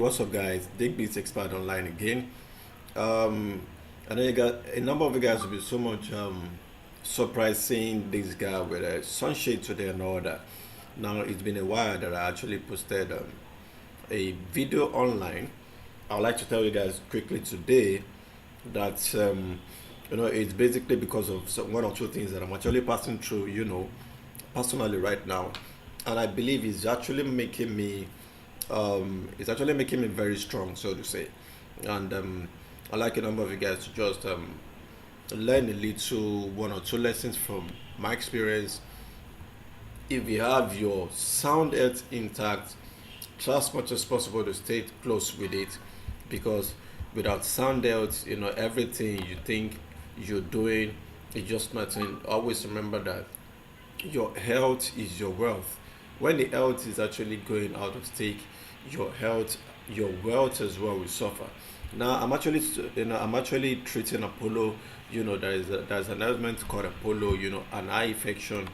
what's up, guys? Digbeats Expert Online again. Um, I know you got a number of you guys will be so much surprised seeing this guy with a sunshade today and all that. Now, it's been a while that I actually posted a video online. I'd like to tell you guys quickly today that it's basically because of one or two things that I'm actually passing through, personally right now, and I believe it's actually making me very strong, so to say. And I like a number of you guys to just learn a little one or two lessons from my experience. If you have your sound health intact, try as much as possible to stay close with it, because without sound health, everything you think you're doing is just nothing. Always remember that your health is your wealth. When the health is actually going out of stake, your health, your wealth as well will suffer. Now, I'm actually treating Apollo. There's an ailment called Apollo. An eye infection.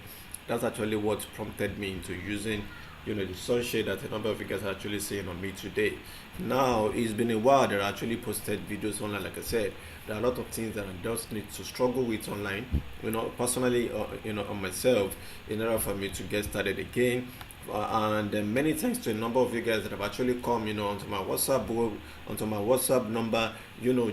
That's actually what prompted me into using, the sunshade that a number of you guys are actually seeing on me today. Now, it's been a while that I actually posted videos online. Like I said, there are a lot of things that I just need to struggle with online, personally, on myself, in order for me to get started again. And many thanks to a number of you guys that have actually come, onto my WhatsApp board, onto my WhatsApp number,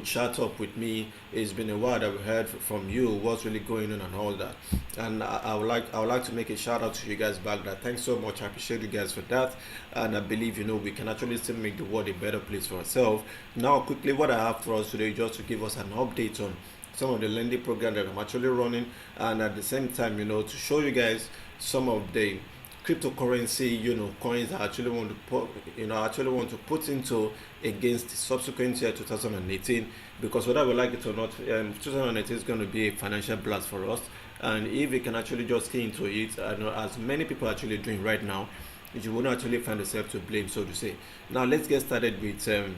chat up with me. It's been a while that we heard from you what's really going on and all that. And I would like to make a shout out to you guys back. That thanks so much. I appreciate you guys for that. And I believe we can actually still make the world a better place for ourselves. Now, quickly, what I have for us today, just to give us an update on some of the lending program that I'm actually running, and at the same time, to show you guys some of the cryptocurrency, coins I actually want to put into against the subsequent year 2018, because whether we like it or not, 2018 is going to be a financial blast for us. And if we can actually just key into it, I know as many people are actually doing right now, you will not actually find yourself to blame, so to say. Now, let's get started with the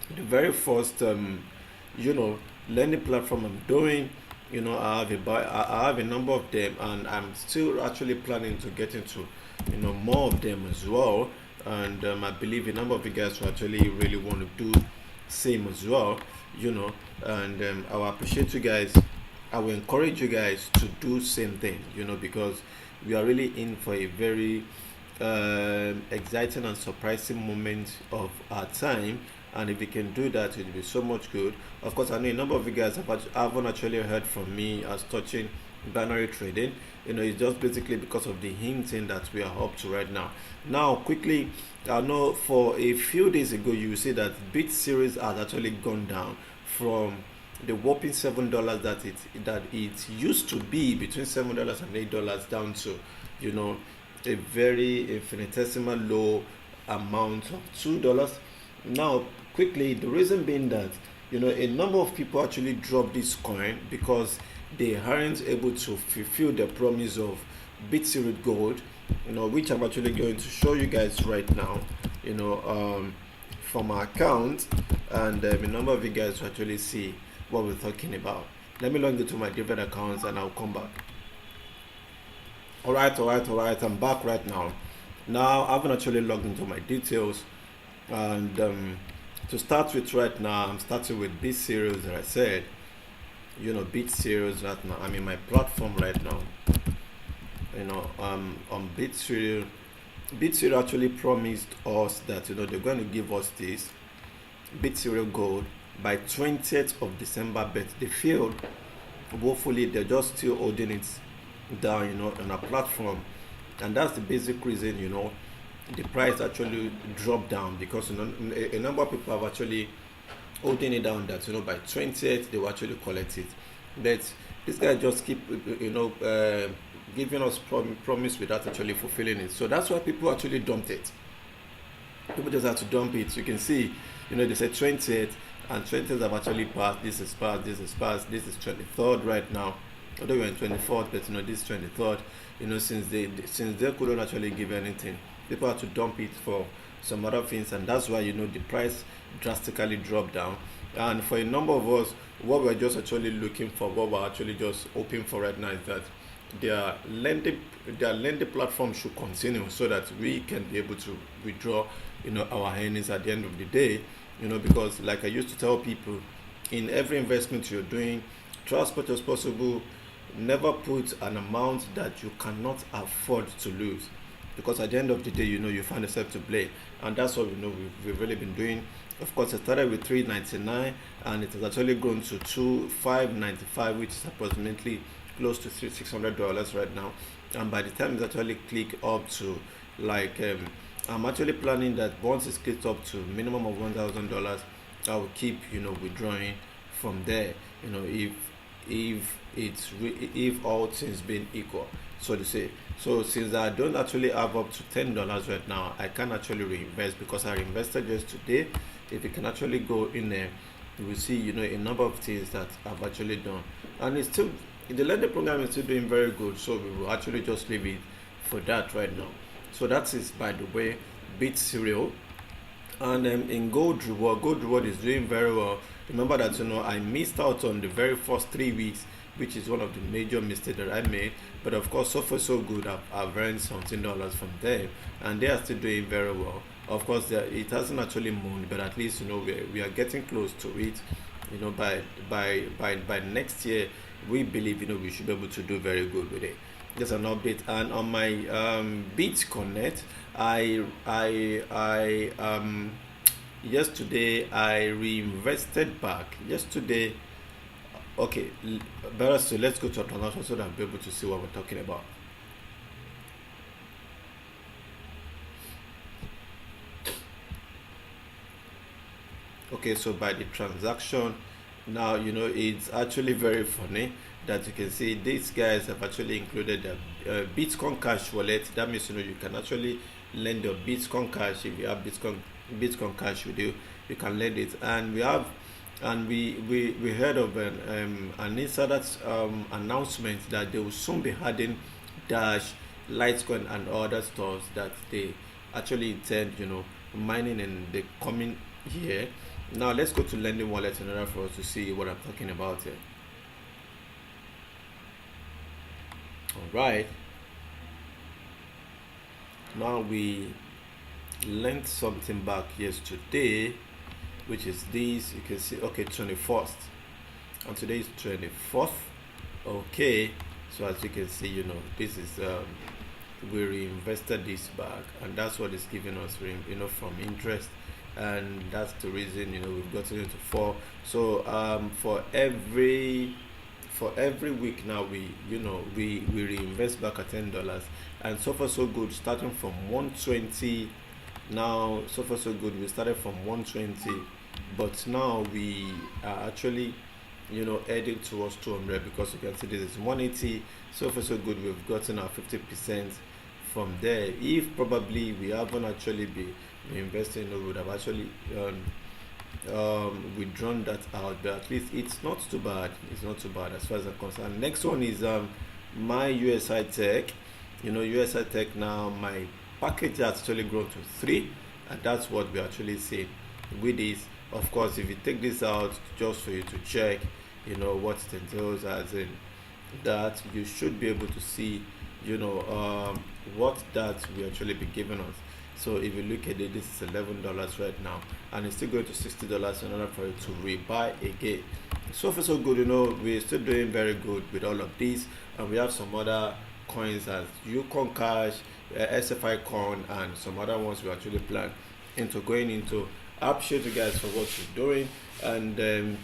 very first lending platform I'm doing. I have a number of them, and I'm still actually planning to get into more of them as well. And I believe a number of you guys who actually really want to do same as well. And I will appreciate you guys. I will encourage you guys to do same thing. Because we are really in for a very exciting and surprising moment of our time. And if we can do that, it will be so much good. Of course, I know a number of you guys haven't actually heard from me as touching binary trading. It's just basically because of the hinting that we are up to right now. Now, quickly, I know for a few days ago, you will see that Bit series has actually gone down from the whopping $7 that it used to be, between $7 and $8, down to a very infinitesimal low amount of $2. Now, quickly, the reason being that a number of people actually dropped this coin because they aren't able to fulfill the promise of Bitseries Gold, which I'm actually going to show you guys right now, from our account. And a number of you guys will actually see what we're talking about. Let me log into my different accounts and I'll come back. All right, I'm back right now. Now, I haven't actually logged into my details. And to start with right now, I'm starting with Bit series, as I said. Bit series right now. I'm in my platform right now. On Bit series. Bit series actually promised us that they're going to give us this Bit series Gold by 20th of December, but they failed. Hopefully, they're just still holding it down, on a platform, and that's the basic reason, the price actually dropped down, because a number of people have actually holding it down that by 20th they will actually collect it. But this guy just keep giving us promise without actually fulfilling it. So that's why people actually dumped it. People just have to dump it. You can see, they said 20th, and 20th have actually passed. This is passed. This is passed. This is 23rd right now. Although we're in 24th, but this 23rd. Since they couldn't actually give anything, people had to dump it for some other things, and that's why the price drastically dropped down. And for a number of us, what we're just actually looking for, what we're actually just hoping for right now, is that their lending platform should continue, so that we can be able to withdraw our earnings at the end of the day. Because like I used to tell people, in every investment you're doing, try as much as possible, never put an amount that you cannot afford to lose, because at the end of the day, you find yourself to blame. And that's what we've really been doing. Of course, it started with 399 and it has actually grown to 2595, which is approximately close to $600 right now. And by the time it's actually click up to, like, I'm actually planning that once it's clicked up to minimum of $1,000, I will keep withdrawing from there. If all things being equal, so to say. So since I don't actually have up to $10 right now, I can actually reinvest, because I invested just today. If you can actually go in there, you will see a number of things that I've actually done, and it's still, the lending program is still doing very good. So we will actually just leave it for that right now. So that is, by the way, Bit Cereal. And in Gold Reward is doing very well. Remember that I missed out on the very first 3 weeks, which is one of the major mistakes that I made. But of course, so far so good. I've earned something dollars from them, and they are still doing very well. Of course, it hasn't actually moved, but at least we are getting close to it. By next year, we believe we should be able to do very good with it. Just an update. And on my BitConnect, yesterday I reinvested back. Yesterday, okay, better, so let's go to a transaction so that I'll be able to see what we're talking about. Okay, so by the transaction, now it's actually very funny that you can see these guys have actually included the Bitcoin Cash wallet. That means you can actually lend your Bitcoin Cash. If you have Bitcoin Cash with you, you can lend it. And we heard of an insider announcement that they will soon be adding Dash, Litecoin, and other stores that they actually intend mining in the coming year. Now let's go to lending wallet in order for us to see what I'm talking about here. All right. Now we lent something back yesterday, which is this. You can see, okay, 21st, and today is 24th. Okay, so as you can see, this is we reinvested this back, and that's what is giving us from interest. And that's the reason we've gotten into 4. So for every week now, we reinvest back at $10, and so far so good, starting from 120. Now so far so good, we started from 120, but now we are actually heading towards 200, because you can see this is 180. So far so good, we've gotten our 50% from there. If probably we haven't actually been investing, we would have actually withdrawn that out, but at least it's not too bad. It's not too bad as far as I'm concerned. Next one is my USI Tech. USI Tech, now my package has actually grown to 3, and that's what we actually see with this. Of course, if you take this out just for you to check what it entails, as in that you should be able to see what that will actually be giving us. So if you look at it, this is $11 right now, and it's still going to $60 in order for you to rebuy again. So far so good, we're still doing very good with all of these, and we have some other coins as Yukon Cash, SFI Coin, and some other ones we actually plan into going into. I appreciate you guys for what you're doing, and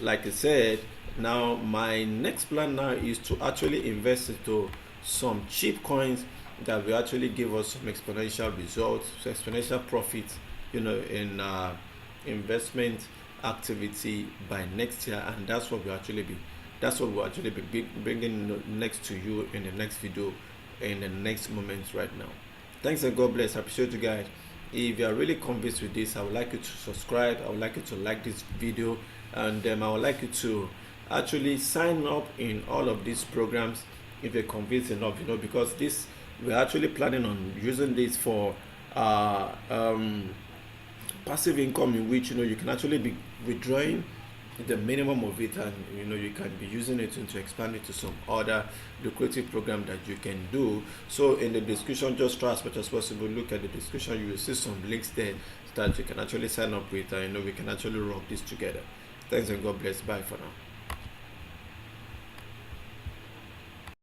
like I said, now my next plan now is to actually invest into some cheap coins that will actually give us some exponential results, so exponential profits, in investment activity by next year. And that's what we'll actually be bringing next to you in the next video, in the next moments right now. Thanks and God bless. I appreciate you guys. If you are really convinced with this, I would like you to subscribe. I would like you to like this video, and I would like you to actually sign up in all of these programs if you're convinced enough, because this, we're actually planning on using this for passive income, in which you can actually be withdrawing the minimum of it, and you can be using it to expand it to some other lucrative program that you can do. So in the description, just try as much as possible, look at the description, you will see some links there that you can actually sign up with, and we can actually rock this together. Thanks and God bless. Bye for now.